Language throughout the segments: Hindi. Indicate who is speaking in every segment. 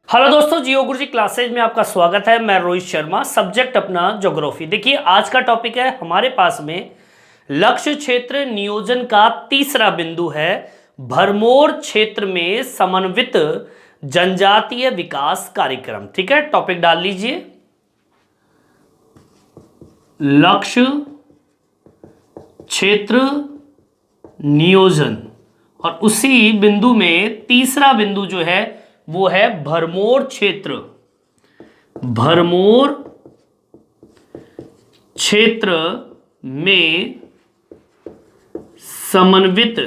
Speaker 1: हेलो दोस्तों, जियो गुरुजी क्लासेज में आपका स्वागत है। मैं रोहित शर्मा, सब्जेक्ट अपना ज्योग्राफी। देखिए आज का टॉपिक है हमारे पास में लक्ष्य क्षेत्र नियोजन का तीसरा बिंदु है भरमौर क्षेत्र में समन्वित जनजातीय विकास कार्यक्रम। ठीक है, टॉपिक डाल लीजिए लक्ष्य क्षेत्र नियोजन, और उसी बिंदु में तीसरा बिंदु जो है वो है भरमौर क्षेत्र। भरमौर क्षेत्र में समन्वित।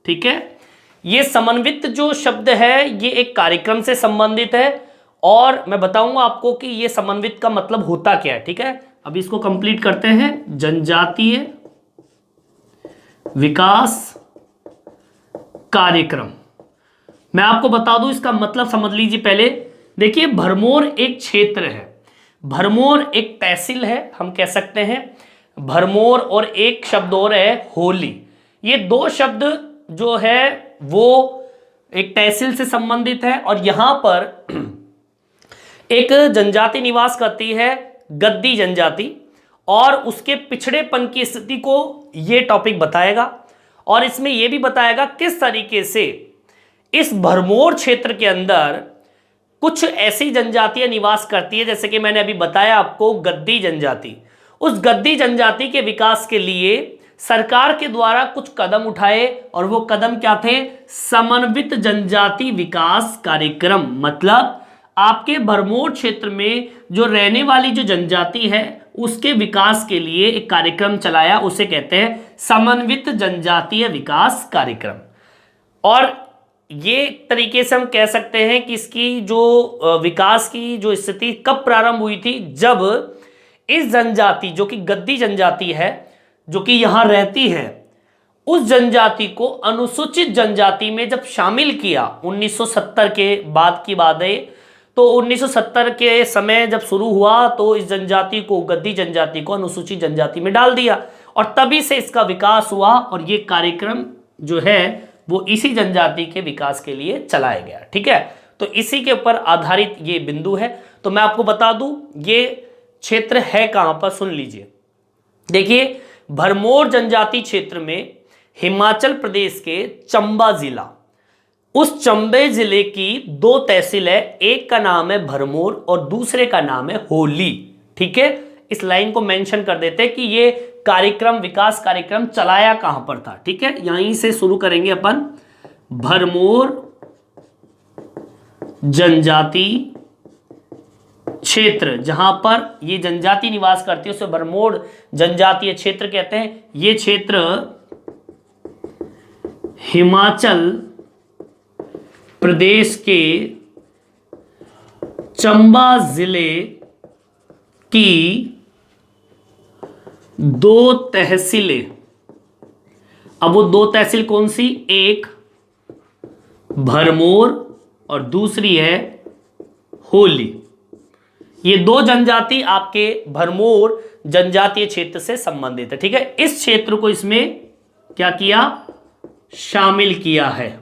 Speaker 1: ठीक है, ये समन्वित जो शब्द है ये एक कार्यक्रम से संबंधित है और मैं बताऊंगा आपको कि ये समन्वित का मतलब होता क्या है। ठीक है, अब इसको कंप्लीट करते हैं। जनजातीय विकास कार्यक्रम, मैं आपको बता दूं इसका मतलब समझ लीजिए पहले। देखिए भरमौर एक क्षेत्र है, भरमौर एक तहसील है, हम कह सकते हैं भरमौर, और एक शब्द और है होली। ये दो शब्द जो है वो एक तहसील से संबंधित है और यहां पर एक जनजाति निवास करती है, गद्दी जनजाति, और उसके पिछड़ेपन की स्थिति को ये टॉपिक बताएगा और इसमें यह भी बताएगा किस तरीके से इस भरमौर क्षेत्र के अंदर कुछ ऐसी जनजातियां निवास करती है, जैसे कि मैंने अभी बताया आपको गद्दी जनजाति। उस गद्दी जनजाति के विकास के लिए सरकार के द्वारा कुछ कदम उठाए और वो कदम क्या थे? समन्वित जनजाति विकास कार्यक्रम। मतलब आपके भरमौर क्षेत्र में जो रहने वाली जो जनजाति है उसके विकास के लिए एक कार्यक्रम चलाया, उसे कहते हैं समन्वित जनजातीय विकास कार्यक्रम। और ये तरीके से हम कह सकते हैं कि इसकी जो विकास की जो स्थिति कब प्रारंभ हुई थी, जब इस जनजाति जो कि गद्दी जनजाति है, जो कि यहां रहती है, उस जनजाति को अनुसूचित जनजाति में जब शामिल किया 1970 के बाद की बात है। तो 1970 के समय जब शुरू हुआ तो इस जनजाति को, गद्दी जनजाति को अनुसूचित जनजाति में डाल दिया और तभी से इसका विकास हुआ और ये कार्यक्रम जो है वो इसी जनजाति के विकास के लिए चलाया गया। ठीक है, तो इसी के ऊपर आधारित ये बिंदु है। तो मैं आपको बता दूं ये क्षेत्र है कहां पर, सुन लीजिए। देखिए भरमौर जनजाति क्षेत्र में हिमाचल प्रदेश के चंबा जिला, उस चंबे जिले की दो तहसील है, एक का नाम है भरमौर और दूसरे का नाम है होली। ठीक है, इस लाइन को मेंशन कर देते हैं कि ये कार्यक्रम, विकास कार्यक्रम चलाया कहां पर था। ठीक है, यहीं से शुरू करेंगे अपन। भरमौर जनजाति क्षेत्र, जहां पर ये जनजाति निवास करती है उसे भरमौर जनजातीय क्षेत्र कहते हैं। ये क्षेत्र हिमाचल प्रदेश के चंबा जिले की दो तहसीलें, अब वो दो तहसील कौन सी? एक भरमौर और दूसरी है होली। ये दो जनजाति आपके भरमौर जनजातीय क्षेत्र से संबंधित है। ठीक है, इस क्षेत्र को इसमें क्या किया? शामिल किया है,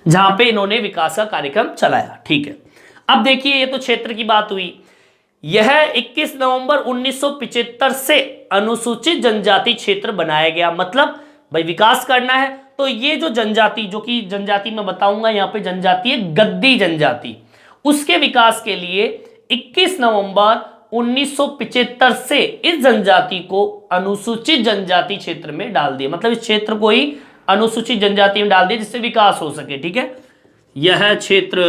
Speaker 1: जहां पे इन्होंने विकास का कार्यक्रम चलाया। ठीक है, अब देखिए ये तो क्षेत्र की बात हुई। यह 21 नवंबर 1975 से अनुसूचित जनजाति क्षेत्र बनाया गया। मतलब भाई विकास करना है तो ये जो जनजाति, जो कि जनजाति मैं बताऊंगा यहां पे जनजाति है गद्दी जनजाति, उसके विकास के लिए 21 नवंबर 1975 से इस जनजाति को अनुसूचित जनजाति क्षेत्र में डाल दिया। मतलब इस क्षेत्र को ही अनुसूचित जनजाति में डाल दिया जिससे विकास हो सके। ठीक है, यह क्षेत्र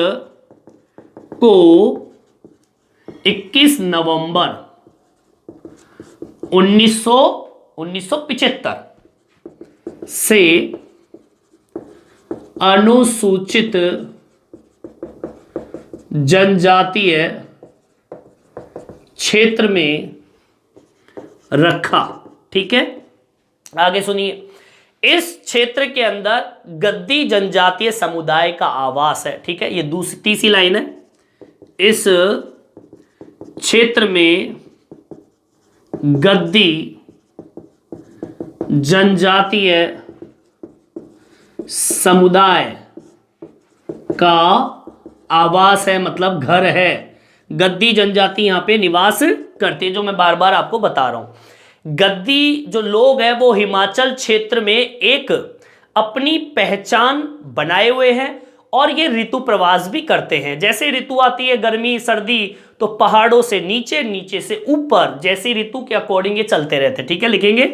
Speaker 1: को 21 नवंबर 1975 से अनुसूचित जनजातीय क्षेत्र में रखा। ठीक है, आगे सुनिए। इस क्षेत्र के अंदर गद्दी जनजातीय समुदाय का आवास है। ठीक है, ये दूसरी तीसरी लाइन है। इस क्षेत्र में गद्दी जनजातीय समुदाय का आवास है मतलब घर है। गद्दी जनजाति यहाँ पे निवास करती है, जो मैं बार बार आपको बता रहा हूं। गद्दी जो लोग हैं वो हिमाचल क्षेत्र में एक अपनी पहचान बनाए हुए हैं और ये ऋतु प्रवास भी करते हैं। जैसे ऋतु आती है गर्मी सर्दी, तो पहाड़ों से नीचे, नीचे से ऊपर, जैसी ऋतु के अकॉर्डिंग ये चलते रहते हैं। ठीक है, लिखेंगे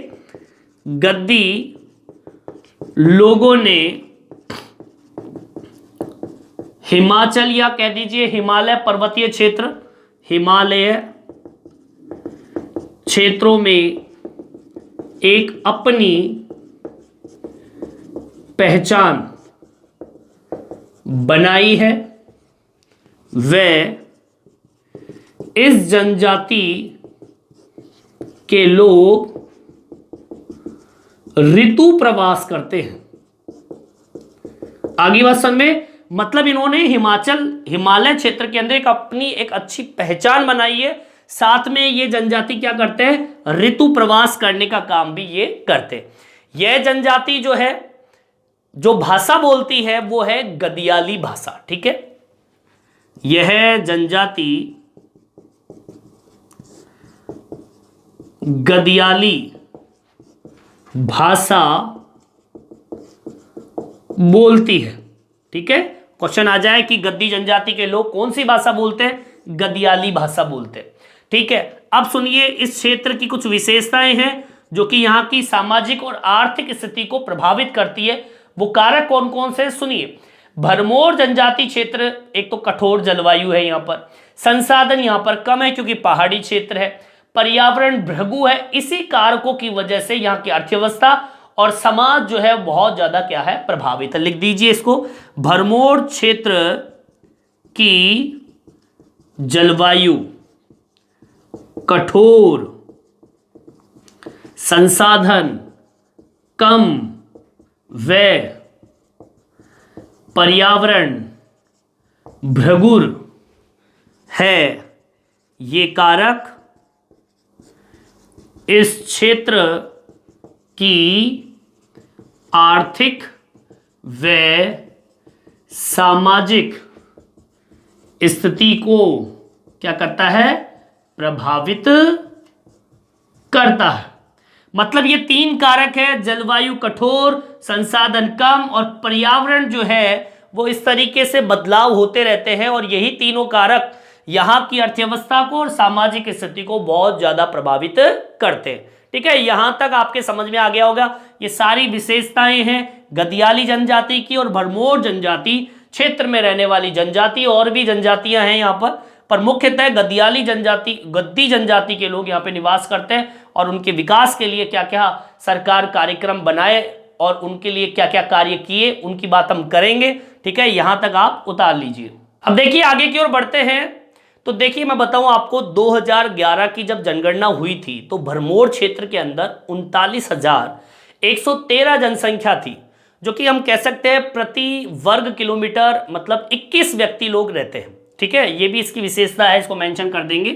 Speaker 1: गद्दी लोगों ने हिमाचल या कह दीजिए हिमालय पर्वतीय क्षेत्र, हिमालय क्षेत्रों में एक अपनी पहचान बनाई है। वे इस जनजाति के लोग ऋतु प्रवास करते हैं। आगे बात समझ में, मतलब इन्होंने हिमालय क्षेत्र के अंदर एक अपनी एक अच्छी पहचान बनाई है। साथ में ये जनजाति क्या करते हैं, ऋतु प्रवास करने का काम भी ये करते हैं। यह जनजाति जो है, जो भाषा बोलती है वो है गदियाली भाषा। ठीक है, यह जनजाति गदियाली भाषा बोलती है। ठीक है, क्वेश्चन आ जाए कि गद्दी जनजाति के लोग कौन सी भाषा बोलते हैं, गदियाली भाषा बोलते हैं। ठीक है, अब सुनिए इस क्षेत्र की कुछ विशेषताएं हैं जो कि यहाँ की सामाजिक और आर्थिक स्थिति को प्रभावित करती है। वो कारक कौन कौन से, सुनिए। भरमौर जनजाति क्षेत्र, एक तो कठोर जलवायु है, यहाँ पर संसाधन यहाँ पर कम है क्योंकि पहाड़ी क्षेत्र है, पर्यावरण भृगु है, इसी कारकों की वजह से यहाँ की अर्थव्यवस्था और समाज जो है बहुत ज्यादा क्या है, प्रभावित है। लिख दीजिए इसको, भरमौर क्षेत्र की जलवायु कठोर, संसाधन कम व पर्यावरण भृगुर है। ये कारक इस क्षेत्र की आर्थिक व सामाजिक स्थिति को क्या करता है, प्रभावित करता है। मतलब ये तीन कारक है, जलवायु कठोर, संसाधन कम और पर्यावरण जो है वो इस तरीके से बदलाव होते रहते हैं, और यही तीनों कारक यहाँ की अर्थव्यवस्था को और सामाजिक स्थिति को बहुत ज्यादा प्रभावित करते हैं। ठीक है, यहां तक आपके समझ में आ गया होगा। ये सारी विशेषताएं हैं गदियाली जनजाति की और भरमौर जनजाति क्षेत्र में रहने वाली जनजाति। और भी जनजातियां हैं यहाँ पर मुख्यतः गदियाली जनजाति, गद्दी जनजाति के लोग यहाँ पे निवास करते हैं, और उनके विकास के लिए क्या क्या सरकार कार्यक्रम बनाए और उनके लिए क्या क्या कार्य किए, उनकी बात हम करेंगे। ठीक है, यहां तक आप उतार लीजिए। अब देखिए आगे की ओर बढ़ते हैं। तो देखिए मैं बताऊं आपको, 2011 की जब जनगणना हुई थी तो भरमौर क्षेत्र के अंदर 39,113 जनसंख्या थी, जो कि हम कह सकते हैं प्रति वर्ग किलोमीटर मतलब 21 व्यक्ति लोग रहते हैं। ठीक है, ये भी इसकी विशेषता है, इसको मेंशन कर देंगे।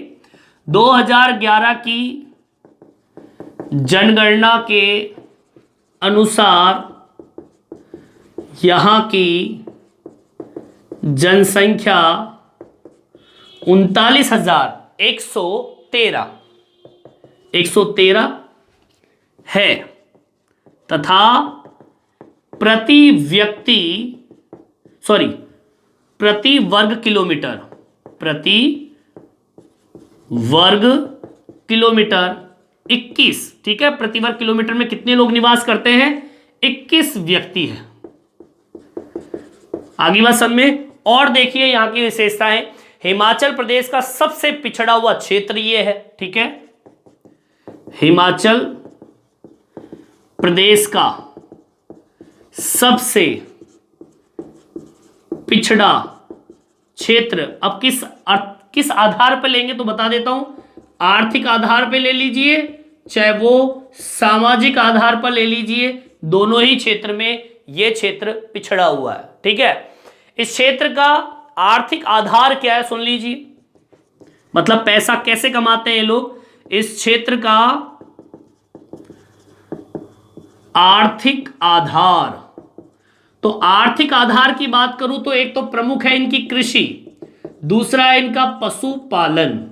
Speaker 1: 2011 की जनगणना के अनुसार यहाँ की जनसंख्या 39,113 है तथा प्रति वर्ग किलोमीटर 21। ठीक है, प्रति वर्ग किलोमीटर में कितने लोग निवास करते हैं, 21 व्यक्ति हैं। आगे बात समझ में। और देखिए यहाँ की विशेषताएं, हिमाचल प्रदेश का सबसे पिछड़ा हुआ क्षेत्र ये है। ठीक है, हिमाचल प्रदेश का सबसे पिछड़ा क्षेत्र। अब किस आधार पर लेंगे तो बता देता हूं, आर्थिक आधार पर ले लीजिए चाहे वो सामाजिक आधार पर ले लीजिए, दोनों ही क्षेत्र में ये क्षेत्र पिछड़ा हुआ है। ठीक है, इस क्षेत्र का आर्थिक आधार क्या है सुन लीजिए, मतलब पैसा कैसे कमाते हैं ये लोग। इस क्षेत्र का आर्थिक आधार, तो आर्थिक आधार की बात करूं तो एक तो प्रमुख है इनकी कृषि, दूसरा है इनका पशुपालन।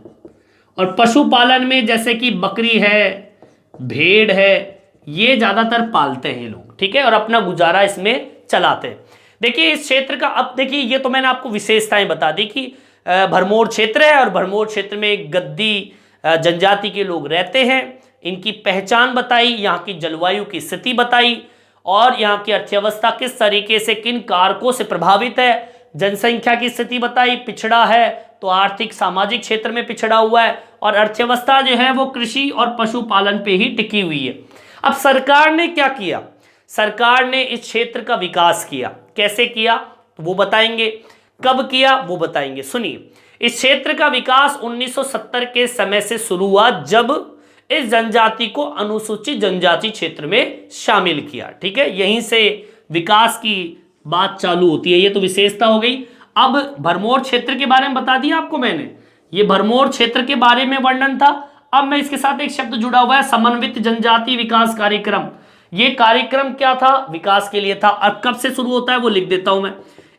Speaker 1: और पशुपालन में जैसे कि बकरी है, भेड़ है, ये ज्यादातर पालते हैं लोग, ठीक है, और अपना गुजारा इसमें चलाते हैं। देखिए इस क्षेत्र का, अब देखिए ये तो मैंने आपको विशेषताएं बता दी कि भरमौर क्षेत्र है और भरमौर क्षेत्र में एक गद्दी जनजाति के लोग रहते हैं। इनकी पहचान बताई, यहाँ की जलवायु की स्थिति बताई, और यहाँ की अर्थव्यवस्था किस तरीके से किन कारकों से प्रभावित है, जनसंख्या की स्थिति बताई, पिछड़ा है तो आर्थिक सामाजिक क्षेत्र में पिछड़ा हुआ है, और अर्थव्यवस्था जो है वो कृषि और पशुपालन पे ही टिकी हुई है। अब सरकार ने क्या किया, सरकार ने इस क्षेत्र का विकास किया। कैसे किया तो वो बताएंगे, कब किया वो बताएंगे। सुनिए, इस क्षेत्र का विकास 1970 के समय से शुरू हुआ, जब इस जनजाति को अनुसूचित जनजाति क्षेत्र में शामिल किया। ठीक है, यहीं से विकास की बात चालू होती है। ये तो विशेषता हो गई। अब भरमौर क्षेत्र के बारे में बता दिया आपको मैंने, ये भरमौर क्षेत्र के बारे में वर्णन था। अब मैं इसके साथ एक शब्द जुड़ा हुआ है, समन्वित जनजाति विकास कार्यक्रम। ये कार्यक्रम क्या था, विकास के लिए था। अब कब से शुरू होता है वो लिख देता हूं मैं।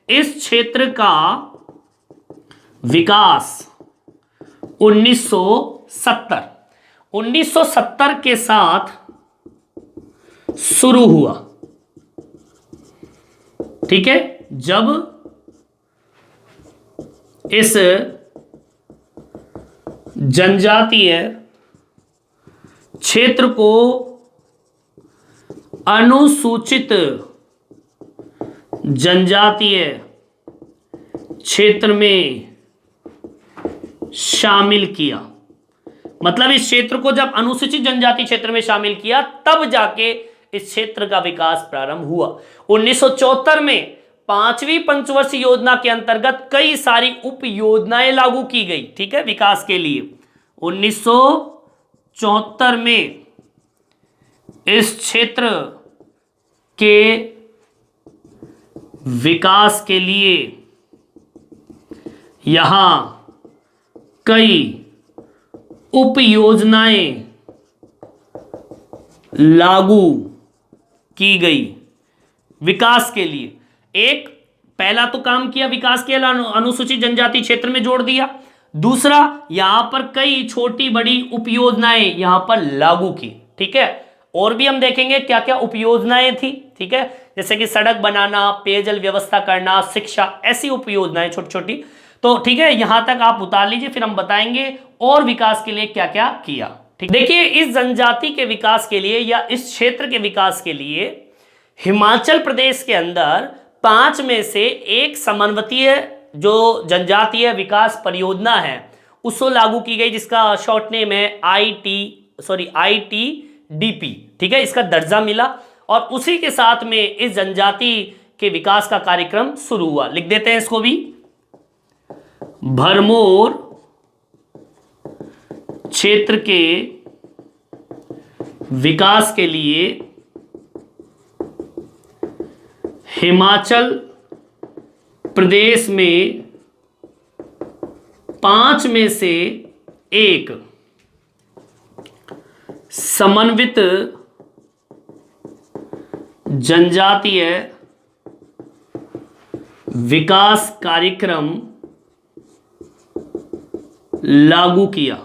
Speaker 1: इस क्षेत्र का विकास 1970 के साथ शुरू हुआ। ठीक है, जब इस जनजातीय क्षेत्र को अनुसूचित जनजातीय क्षेत्र में शामिल किया, मतलब इस क्षेत्र को जब अनुसूचित जनजाति क्षेत्र में शामिल किया तब जाके इस क्षेत्र का विकास प्रारंभ हुआ। 1974 में 5वीं पंचवर्षीय योजना के अंतर्गत कई सारी उप योजनाएं लागू की गई, ठीक है, विकास के लिए। 1974 में इस क्षेत्र के विकास के लिए यहां कई उप योजनाएं लागू की गई विकास के लिए। एक पहला तो काम किया विकास के लिए, अनुसूचित जनजाति क्षेत्र में जोड़ दिया। दूसरा, यहां पर कई छोटी बड़ी उप योजनाएं यहां पर लागू की। ठीक है, और भी हम देखेंगे क्या क्या उप योजनाएं थी। ठीक है, जैसे कि सड़क बनाना, पेयजल व्यवस्था करना, शिक्षा, ऐसी उप योजनाएं छोटी छोटी। तो ठीक है, यहां तक आप उतार लीजिए, फिर हम बताएंगे और विकास के लिए क्या क्या किया। ठीक, देखिए इस जनजाति के विकास के लिए या इस क्षेत्र के विकास के लिए हिमाचल प्रदेश के अंदर 5 में से एक समन्वयीय जो जनजातीय विकास परियोजना है उसको लागू की गई, जिसका शॉर्ट नेम है ITDP। ठीक है, इसका दर्जा मिला और उसी के साथ में इस जनजाति के विकास का कार्यक्रम शुरू हुआ। लिख देते हैं इसको भी। भरमौर क्षेत्र के विकास के लिए हिमाचल प्रदेश में 5 में से एक समन्वित जनजातीय विकास कार्यक्रम लागू किया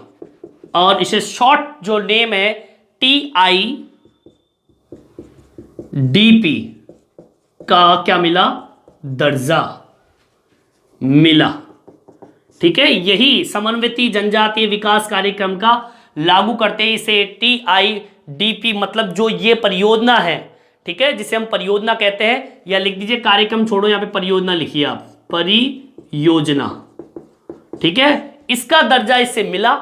Speaker 1: और इसे शॉर्ट जो नेम है TIDP का क्या मिला, दर्जा मिला। ठीक है, यही समन्वित जनजातीय विकास कार्यक्रम का लागू करते हैं इसे TIDP, मतलब जो ये परियोजना है, ठीक है, जिसे हम परियोजना कहते हैं, या लिख दीजिए कार्यक्रम छोड़ो, यहां पे परियोजना लिखिए आप, परियोजना। ठीक है, इसका दर्जा इससे मिला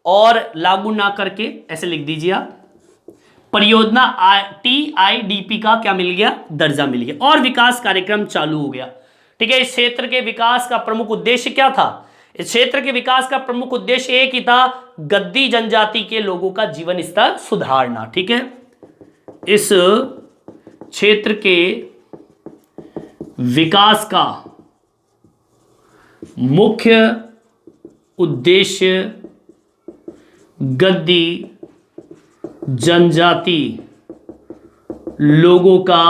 Speaker 1: और लागू ना करके ऐसे लिख दीजिए आप, परियोजना TIDP का क्या मिल गया, दर्जा मिल गया और विकास कार्यक्रम चालू हो गया। ठीक है, इस क्षेत्र के विकास का प्रमुख उद्देश्य क्या था, इस क्षेत्र के विकास का प्रमुख उद्देश्य एक ही था, गद्दी जनजाति के लोगों का जीवन स्तर सुधारना। ठीक है, इस क्षेत्र के विकास का मुख्य उद्देश्य गद्दी जनजाति लोगों का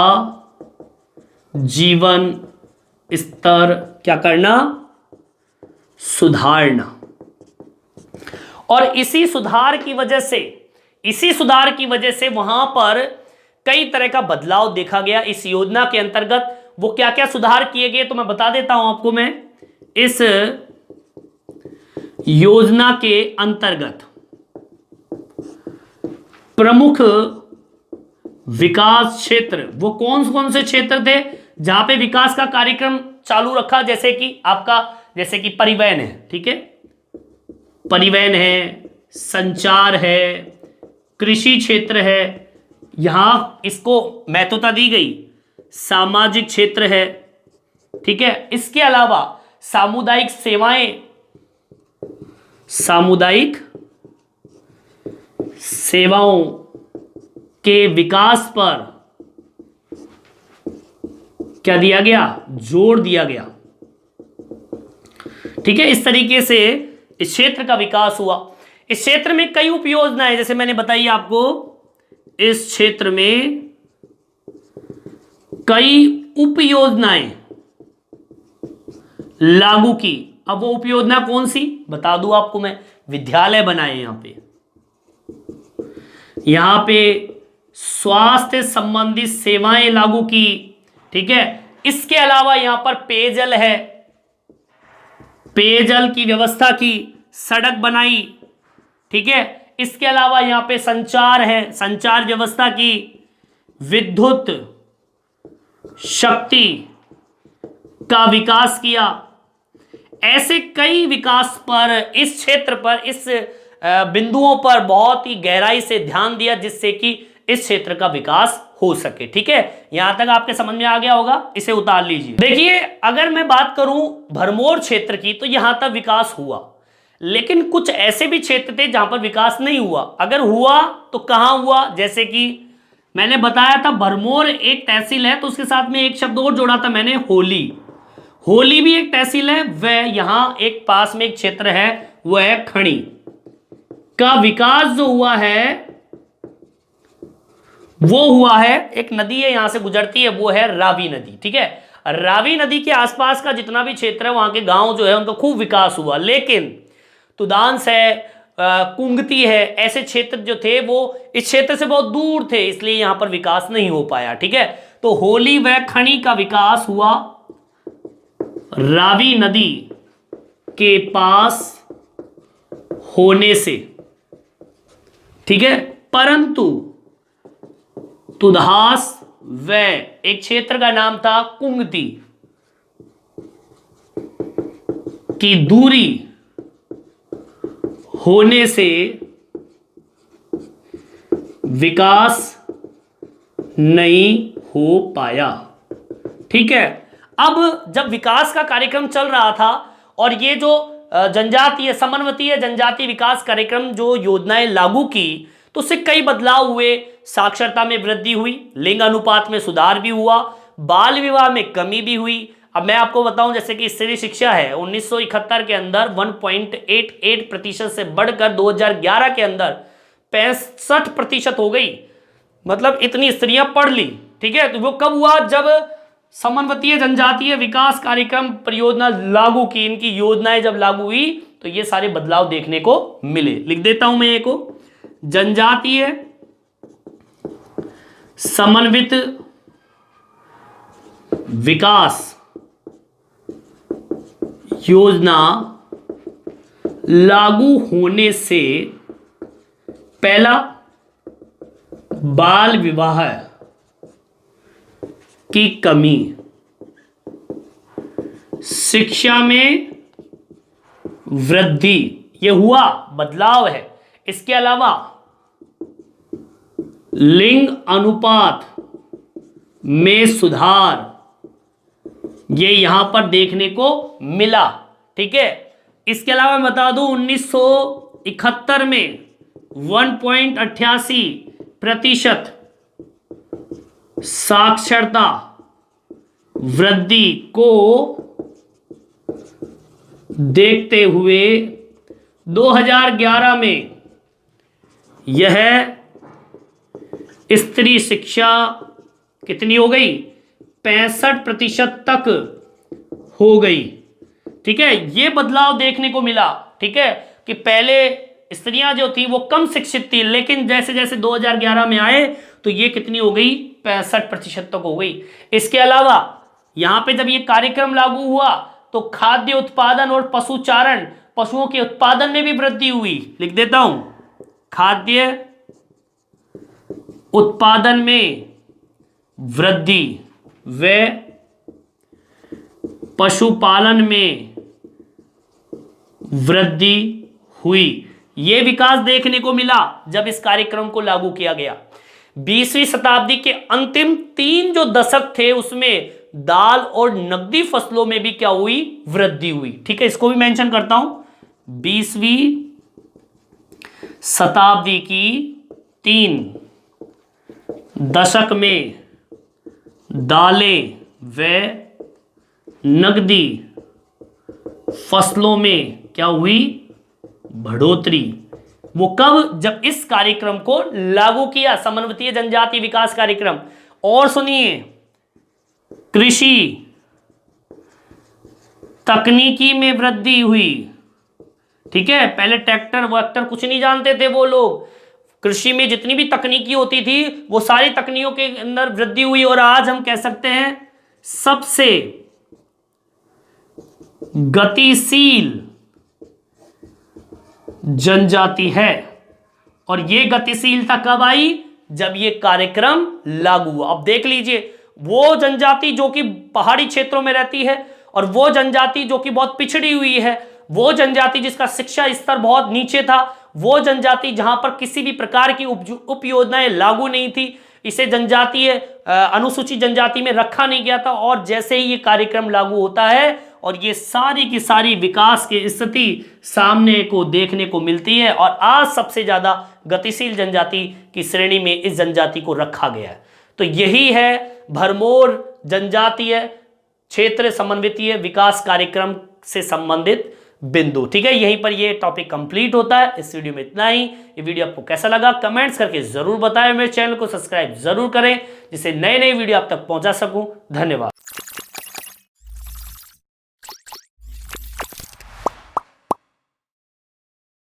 Speaker 1: जीवन स्तर क्या करना, सुधारना। और इसी सुधार की वजह से वहां पर कई तरह का बदलाव देखा गया इस योजना के अंतर्गत। वो क्या क्या सुधार किए गए तो मैं बता देता हूं आपको। मैं इस योजना के अंतर्गत प्रमुख विकास क्षेत्र वो कौन कौन से क्षेत्र थे जहां पे विकास का कार्यक्रम चालू रखा, जैसे कि परिवहन है, ठीक है, परिवहन है, संचार है, कृषि क्षेत्र है, यहां इसको महत्वता दी गई, सामाजिक क्षेत्र है, ठीक है। इसके अलावा सामुदायिक सेवाओं के विकास पर क्या दिया गया, जोर दिया गया, ठीक है। इस तरीके से इस क्षेत्र का विकास हुआ। इस क्षेत्र में कई उपयोजनाएं, जैसे मैंने बताई आपको, इस क्षेत्र में कई उपयोजनाएं लागू की। अब वो उपयोजना कौन सी बता दूं आपको मैं, विद्यालय बनाए यहां पे स्वास्थ्य संबंधी सेवाएं लागू की, ठीक है। इसके अलावा यहां पर पेयजल है, पेयजल की व्यवस्था की, सड़क बनाई, ठीक है। इसके अलावा यहां पे संचार है, संचार व्यवस्था की, विद्युत शक्ति का विकास किया। ऐसे कई विकास पर, इस क्षेत्र पर, इस बिंदुओं पर बहुत ही गहराई से ध्यान दिया जिससे कि इस क्षेत्र का विकास हो सके, ठीक है। यहां तक आपके समझ में आ गया होगा, इसे उतार लीजिए। देखिए, अगर मैं बात करूं भरमौर क्षेत्र की तो यहां तक विकास हुआ, लेकिन कुछ ऐसे भी क्षेत्र थे जहां पर विकास नहीं हुआ। अगर हुआ तो कहां हुआ, जैसे कि मैंने बताया था भरमौर एक तहसील है, तो उसके साथ में एक शब्द और जोड़ा था मैंने, होली भी एक तहसील है। वह यहां एक पास में एक क्षेत्र है, वह है खणी का विकास जो हुआ है वो हुआ है, एक नदी है यहां से गुजरती है, वो है रावी नदी, ठीक है। रावी नदी के आसपास का जितना भी क्षेत्र है वहां के गांव जो है उनका खूब विकास हुआ, लेकिन तुदांस है, कुंगती है, ऐसे क्षेत्र जो थे वो इस क्षेत्र से बहुत दूर थे, इसलिए यहां पर विकास नहीं हो पाया, ठीक है। तो होली व खणी का विकास हुआ रावी नदी के पास होने से, ठीक है। परंतु तुदास व एक क्षेत्र का नाम था कुंगती की दूरी होने से विकास नहीं हो पाया, ठीक है। अब जब विकास का कार्यक्रम चल रहा था और ये जो जनजातीय समन्वयीय जनजातीय विकास कार्यक्रम जो योजनाएं लागू की, तो उससे कई बदलाव हुए। साक्षरता में वृद्धि हुई, लिंग अनुपात में सुधार भी हुआ, बाल विवाह में कमी भी हुई। अब मैं आपको बताऊं, जैसे कि स्त्री शिक्षा है 1971 के अंदर 1.88% से बढ़कर 2011 के अंदर 65% हो गई, मतलब इतनी स्त्रियां पढ़ ली, ठीक है। तो वो कब हुआ, जब समन्वयीय जनजातीय विकास कार्यक्रम परियोजना लागू की, इनकी योजनाएं जब लागू हुई तो ये सारे बदलाव देखने को मिले। लिख देता हूं मैं ये को, जनजातीय समन्वित विकास योजना लागू होने से पहला, बाल विवाह की कमी, शिक्षा में वृद्धि, यह हुआ, बदलाव है। इसके अलावा लिंग अनुपात में सुधार, ये यहां पर देखने को मिला, ठीक है। इसके अलावा मैं बता दूं 1971 में 1.88% साक्षरता वृद्धि को देखते हुए 2011 में यह स्त्री शिक्षा कितनी हो गई, 65% तक हो गई। ठीक है, ये बदलाव देखने को मिला। ठीक है, कि पहले स्त्रियां जो थी वो कम शिक्षित थी, लेकिन जैसे जैसे 2011 में आए तो ये कितनी हो गई, 65% तक हो गई। इसके अलावा यहां पे जब ये कार्यक्रम लागू हुआ तो खाद्य उत्पादन और पशुचारण, पशुओं के उत्पादन में भी वृद्धि हुई। लिख देता हूं, खाद्य उत्पादन में वृद्धि व पशुपालन में वृद्धि हुई। यह विकास देखने को मिला जब इस कार्यक्रम को लागू किया गया। 20वीं शताब्दी के अंतिम 3 जो दशक थे उसमें दाल और नकदी फसलों में भी क्या हुई, वृद्धि हुई। ठीक है, इसको भी मेंशन करता हूं, 20वीं शताब्दी की 3 दशक में दालें व नकदी फसलों में क्या हुई, बढ़ोतरी। वो कब, जब इस कार्यक्रम को लागू किया, समन्वितीय जनजातीय विकास कार्यक्रम। और सुनिए, कृषि तकनीकी में वृद्धि हुई। ठीक है, पहले ट्रैक्टर वैक्टर कुछ नहीं जानते थे वो लोग, कृषि में जितनी भी तकनीकी होती थी वो सारी तकनीकों के अंदर वृद्धि हुई। और आज हम कह सकते हैं सबसे गतिशील जनजाति है। और ये गतिशीलता कब आई, जब ये कार्यक्रम लागू हुआ। अब देख लीजिए, वो जनजाति जो कि पहाड़ी क्षेत्रों में रहती है, और वो जनजाति जो कि बहुत पिछड़ी हुई है, वो जनजाति जिसका शिक्षा स्तर बहुत नीचे था, वो जनजाति जहां पर किसी भी प्रकार की उप योजनाएं लागू नहीं थी, इसे जनजातीय अनुसूचित जनजाति में रखा नहीं गया था। और जैसे ही ये कार्यक्रम लागू होता है और ये सारी की सारी विकास की स्थिति सामने को देखने को मिलती है, और आज सबसे ज्यादा गतिशील जनजाति की श्रेणी में इस जनजाति को रखा गया है। तो यही है भरमौर जनजातीय क्षेत्र समन्वितीय विकास कार्यक्रम से संबंधित बिंदु। ठीक है, यहीं पर ये टॉपिक कंप्लीट होता है। इस वीडियो में इतना ही। ये वीडियो आपको कैसा लगा कमेंट्स करके जरूर बताएं। मेरे चैनल को सब्सक्राइब जरूर करें जिससे नए नए वीडियो आप तक पहुंचा सकूं। धन्यवाद।